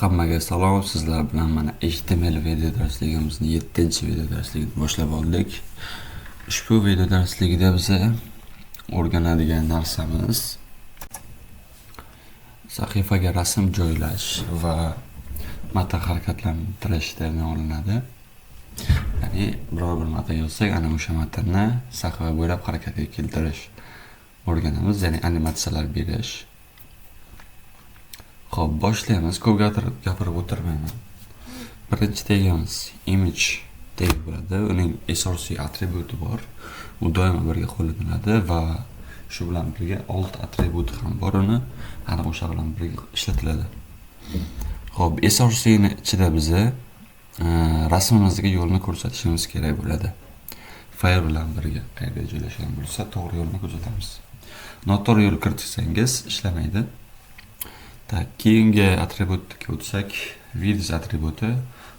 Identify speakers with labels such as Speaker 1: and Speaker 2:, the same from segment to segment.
Speaker 1: Hammaga salom. Sizlar bilan mana HTML video darsligimizning 7-video darsligini boshlab oldik. Ushbu video darsligida biz o'rganadigan narsamiz sahifaga rasm joylash va matn harakatlantirishdan olinadi. Ya'ni biror bir matn yozsak, ana o'sha matnni sahifa bo'ylab harakatga keltirish o'rganamiz, ya'ni animatsiyalar berish. Xo'p, boshlaymiz. Ko'p gapirib o'tirmayman. Birinchi tegamiz image tag bo'ladi. Uning asosiy atributi bor. U doimo birga qo'llaniladi va shu bilan birga alt atributi ham bor. Uni ana o'sha bilan birga ishlatiladi. Xo'p, asosiyni ichida biz rasmimizga yo'lni ko'rsatishimiz kerak bo'ladi. Fayl bilan birga qayerga joylashgan bo'lsa, to'g'ri yo'lni ko'rsatamiz. Noto'g'ri yo'l kiritsangiz ishlamaydi. Keyingi atributga o'tsak, width atributi.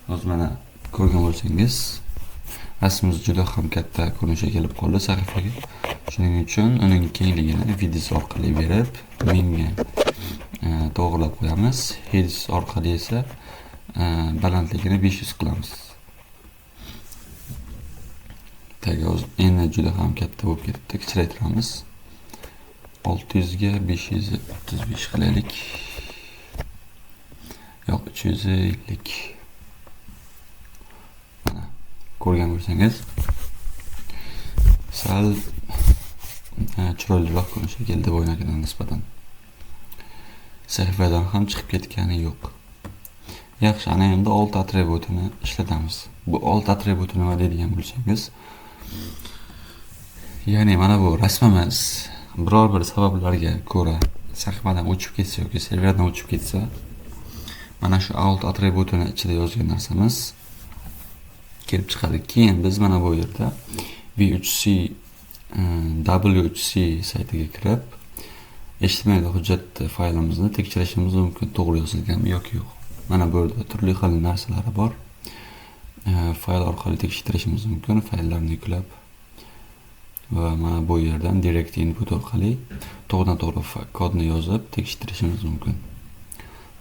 Speaker 1: Hozir mana ko'rgan bo'lsangiz, rasmimiz juda ham katta ko'rinishga kelib qoldi sahifaga. Shuning uchun uning kengligini width orqali berib, 1000 ga to'g'rilab qo'yamiz. Height orqali esa balandligini 500 qilamiz. Endi juda ham katta bo'lib ketdi. Kichraytiramiz. 600 ga 535 qilaylik. Yo'q, 350. Mana ko'rgan bo'lsangiz, sal chiroyliroq ko'rinishga keldi bo'ynagidan nisbatan. Sahifadan ham chiqib ketgani yo'q. Yaxshi, ana endi alt atributini ishlatamiz. Bu alt atributi nima deydigan bo'lsangiz, ya'ni mana bu rasmimiz biror bir sabablarga ko'ra sahifadan o'chib ketsa yoki serverdan o'chib ketsa, mana shu alt atributini ichida yozgan narsamiz kelib chiqadi. Keyin biz mana bu yerda W3C saytiga kirib, HTML hujjat faylimizni tekshirishimiz mumkin, to'g'ri yozilganmi yoki yo'q. Mana bu yerda turli xil narsalar bor. Fayl orqali tekshirishimiz mumkin, fayllarni yuklab va mana bu yerdan direct input orqali to'g'ridan-to'g'ri kodni yozib tekshirishimiz mumkin.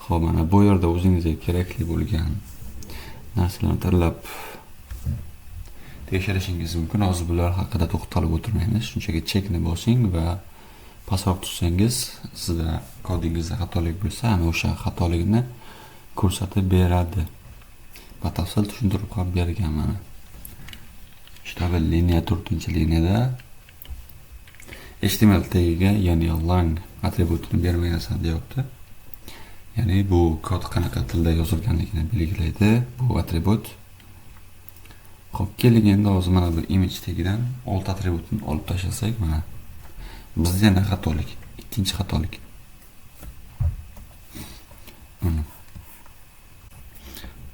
Speaker 1: Xo'p, mana bu yerda o'zingizga kerakli bo'lgan narsalarni tanlab tekshirishingiz mumkin. Hozir bular haqida to'xtalib o'tirmaymiz. Shunchaki chekni bosing va pastroq tutsangiz, sizda kodingizda xatolik bo'lsa, ana o'sha xatolikni ko'rsatib beradi. Batafsil tushuntirib ham bergan mana. Ishtabi liniya 4-liniyada HTML tagiga, ya'ni lang atributini bermagansan deyapti. Ya'ni bu kod qanaqa tilda yozilganligini belgilaydi bu atribut. Xo'p, keling endi hozir mana bu image tagidan alt atributini olib tashlasak, mana bizda yana xatolik, ikkinchi xatolik.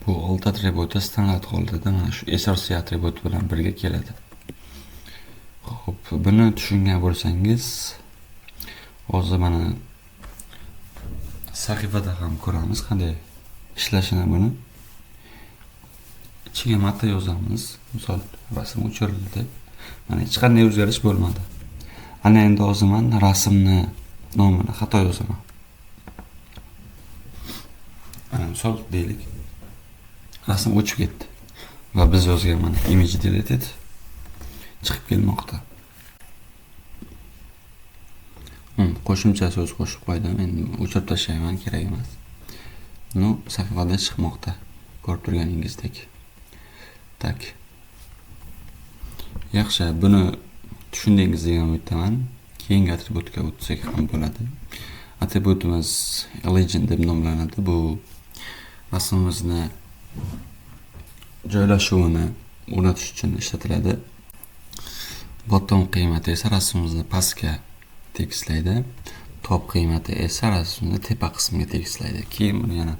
Speaker 1: Bu alt atributi standart holatda mana shu asosiy atribut bilan birga keladi. Xo'p, buni tushungan bo'lsangiz, hozir mana sahifada ham ko'ramiz qanday ishlashini buni. Ichiga matn yozamiz. Misol, rasm o'chirildi. Mana hech qanday o'zgarish bo'lmadi. Ana endi hozir men rasmni nomini xato yozaman. Mana misol deylik, rasm o'chib ketdi va biz yozgan mana image deleted chiqib kelmoqda. Qo'shimcha so'z qo'shib qo'ydim. Endi o'chirib tashlayman, kerak emas. Sahifada chiqmoqda. Ko'rib turganingizdek. Tak. Yaxshi, buni tushundingiz degan umiddaman. Keyingi atributga o'tsak ham bo'ladi. Atributimiz legend deb nomlanadi. Bu rasmimizni joylashuvini o'rnatish uchun ishlatiladi. Bottom qiymati esa rasmimizni pastga tekislaydi. Top qiymati esa rasmni tepa qismiga tekislaydi. Keyin buni yana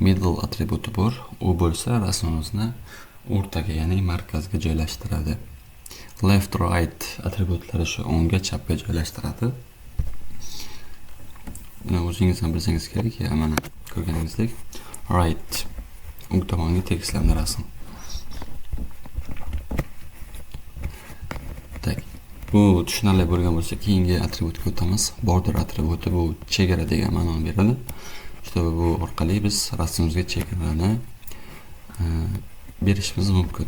Speaker 1: middle atributi bor. U bo'lsa rasmimizni o'rtaga, ya'ni markazga joylashtiradi. Left right atributlari shu o'ngga, chapga joylashtiradi. Buni o'zingiz ham bilsangiz kerak. Mana ko'rganingizdek right o'ng tomonga tekislandi rasm. Bu tushunarli bo'lgan bo'lsa, keyingi atributga o'tamiz. Border atributi bu chegara degan ma'noni beradi. Işte bu orqali biz rasmimizga chegarani berishimiz mumkin.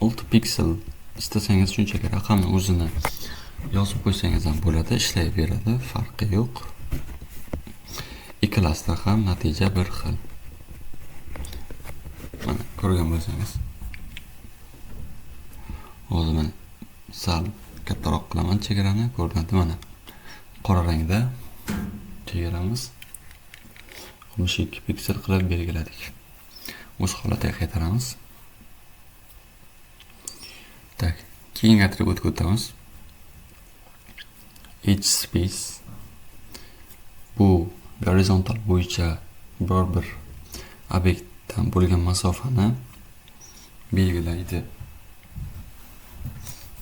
Speaker 1: 6 piksel istasangiz shunchaki raqamni o'zini yozib qo'ysangiz ham bo'ladi, ishlayveradi, farqi yo'q. Ikkalasida ham natija bir xil. Mana ko'rgan bo'lsangiz. Hozir men sal kattaroq qilaman chegarani, ko'rinadi mana. Qora rangda chegaramiz 62 piksel qilib belgiladik. O'z holatiga qaytaramiz. Tak, keyingi atributga o'tamiz. Each space. Bu horizontal bo'yicha biror bir obyektdan bo'lgan masofani belgilaydi.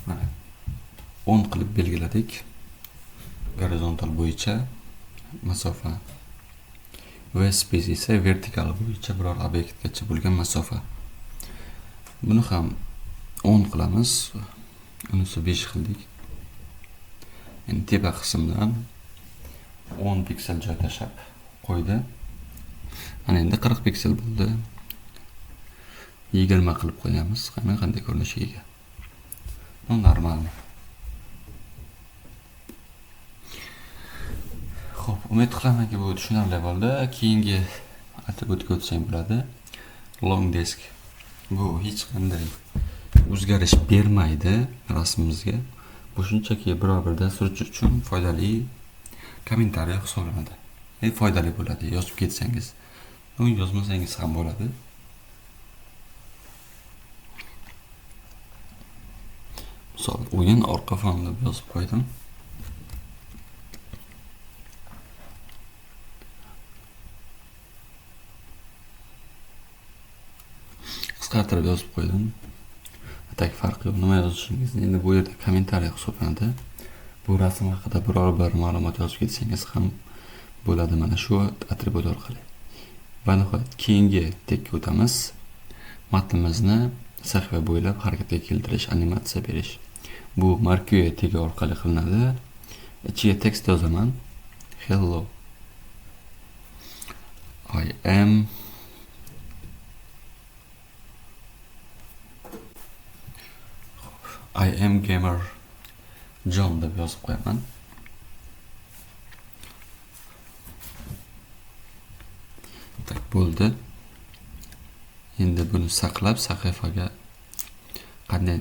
Speaker 1: Mana 10 qilib belgiladik. Horizontal bo'yicha masofa. Va space esa vertikal bo'yicha biror obyektgacha bo'lgan masofa. Buni ham 10 qilamiz. Unisi 5 qildik. Endi tepa qismdan 10 piksel joy tashlab qo'ydi. Mana endi 40 piksel bo'ldi. 20 qilib qo'yamiz. Qanday ko'rinishga ega. Bu normal. Xo'p, umid qilamanki bu tushunarli bo'ldi. Keyingi atributga o'tsak bo'ladi. Long disk. Bu hech qanday o'zgarish bermaydi rasmimizga. Bu shunchaki biror bir dasturchi uchun foydali kommentariy hisoblanadi. Foydali bo'ladi yozib ketsangiz. Yozmasangiz ham bo'ladi. Misol o'yin orqa fon deb yozib qo'ydim. Qisqartirib yozib qo'ydim. Tak farqi yo'q, nima yozishingizni endi bu yerda kommentariy hisoblanadi. Bu rasm haqida biror bir ma'lumot yozib ketsangiz ham bo'ladi mana shu atribut orqali. Va nihoyat keyingi tekka o'tamiz. Matnimizni sahifa bo'ylab harakatga keltirish, animatsiya berish. Bu Marquee tegi orqali qilinadi. Ichiga tekst yozaman. Hello. I am gamer John deb yozib qo'yaman. Tak bo'ldi. Endi buni saqlab sahifaga qanday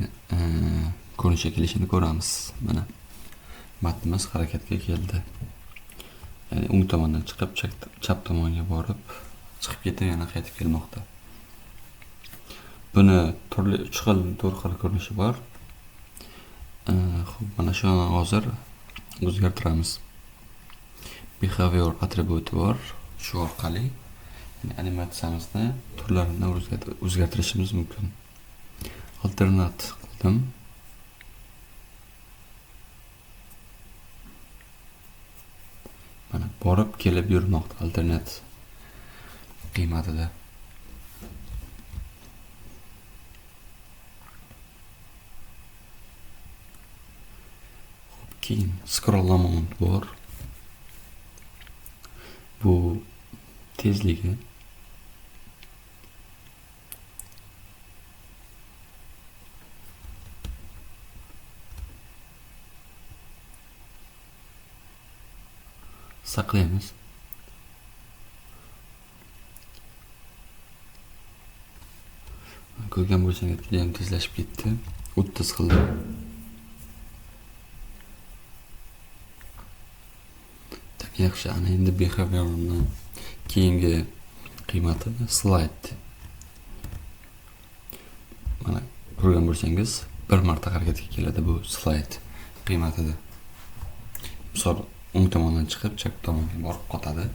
Speaker 1: ko'rinishga kelishini ko'ramiz. Mana matnimiz harakatga keldi. Ya'ni o'ng tomondan chiqib, chap tomonga borib, chiqib ketib yana qaytib kelmoqda. Buni turli 3 xil, 4 xil ko'rinishi bor. Xo'p, mana shuni hozir o'zgartiramiz. Behavior atributi bor. Shu orqali animatsiyamizni turlarini o'zgartirishimiz mumkin. Alternate qildim. Mana borib kelib yurmoqda alternate qiymatida. Keyin scroll amount bor. Bu tezligi. Saqlaymiz. Ko'rgan bo'lsangiz juda ham tezlashib ketdi. 30 qildim. Yaxshi, ana endi behaviorni keyingi qiymati slide. Mana ko'rgan bo'lsangiz bir marta harakatga keladi bu slide qiymatida. Misol o'ng tomondan chiqib, chap tomonga borib qotadi.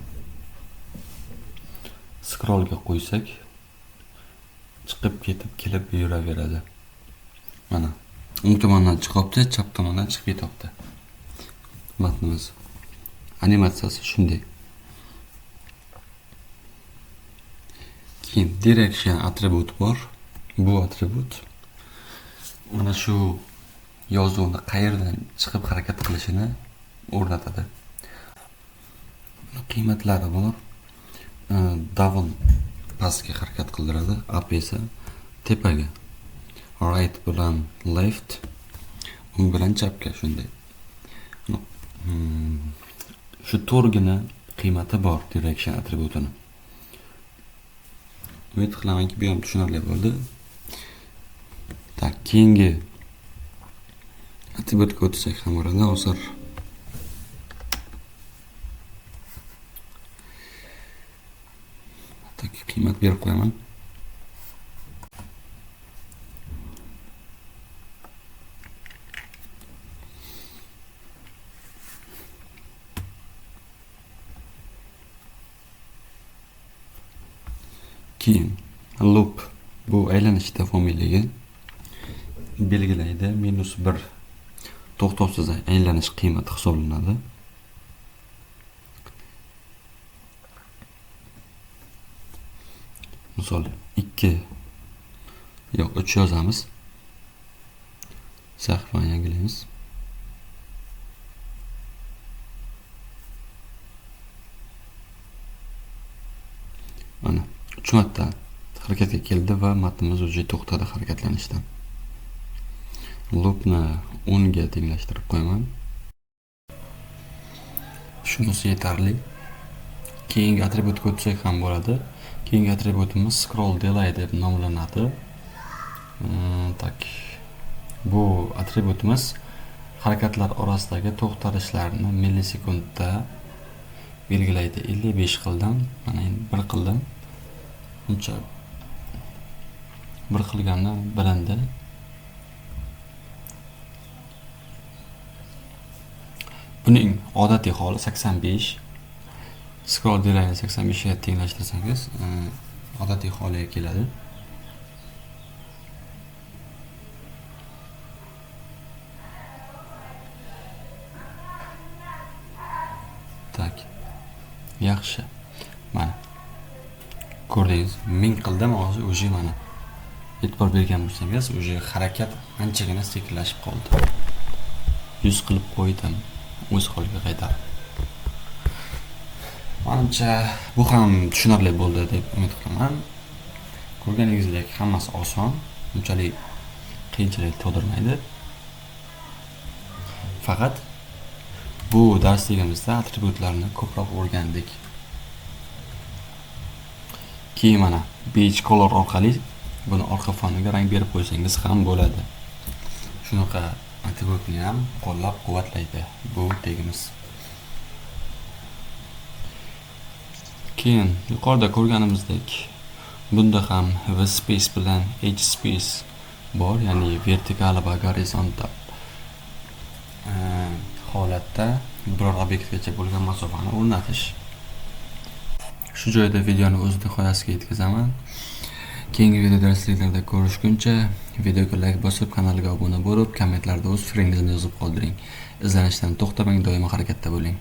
Speaker 1: Scrollga qo'ysak chiqib ketib kelib yuraveradi. Mana o'ng tomondan chiqibdi, chap tomondan chiqib ketyapti. Matnimiz animatsiyasi shunday. Keyin direction atribut bor. Bu atribut mana shu yozuvni qayerdan chiqib harakat qilishini o'rnatadi. Qiymatlari bor. down pastga harakat qildiradi, up esa tepaga. Right bilan left, o'ng bilan chapga, shunday. Shu to'rgina qiymati bor direction atributini. Umid qilamanki, bu ham tushunarli bo'ldi. Tak, keyingi atributga o'tsak ham bo'ladi. Hozir tak qiymat berib qo'yaman. Keyin loop bu aylanish davomiyligi belgilaydi. -1 to'xtovsiz aylanish qiymati hisoblanadi. Misol 2 yo'q 3 yozamiz. Sahifani yangilaymiz. Mana 3 marta harakatga keldi va matnimiz o'zi to'xtadi harakatlanishdan. Loopni 10 ga tenglashtirib qo'yaman. Shunisi yetarli. Keyingi atributga o'tsak ham bo'ladi. Keyingi atributimiz scroll delay deb nomlanadi. Tak. Bu atributimiz harakatlar orasidagi to'xtalishlarni millisekundda belgilaydi. 55 qildim. Mana endi 1 qildim. Uncha 1 qilganda bilindi. Buning odatiy holi 85. Scroll delayni 85 ga tenglashtirsangiz, odatiy holiga keladi. Tak. Yaxshi. Mana. Ko'rdingiz, 1000 qildim, hozir o'zi mana. E'tibor bergan bo'lsangiz, o'zi harakat anchagina sekinlashib qoldi. 100 qilib qo'ydim. O'z holiga qaytarib. Menimcha bu ham tushunarli bo'ldi deb umid qilaman. Ko'rganingizdek hammasi oson, unchalik qiyinchilik tug'dirmaydi. Faqat bu darsligimizda atributlarni ko'proq o'rgandik. Keyin mana beige color orqali buni orqa foniga rang berib qo'ysangiz ham bo'ladi. Shunaqa atributni ham qo'llab-quvvatlaydi bu tegimiz. Keyin yuqorida ko'rganimizdek bunda ham v-space bilan h-space bor, ya'ni vertikal va gorizontal holatda biror obyektgacha bo'lgan masofani o'rnatish. Shu joyda videoni o'z nihoyasiga yetkazaman. Keyingi video darsliklarda ko'rishguncha videoga like bosib, kanalga obuna bo'lib, kommentlarda o'z fikringizni yozib qoldiring. Izlanishdan to'xtamang, doimo harakatda bo'ling.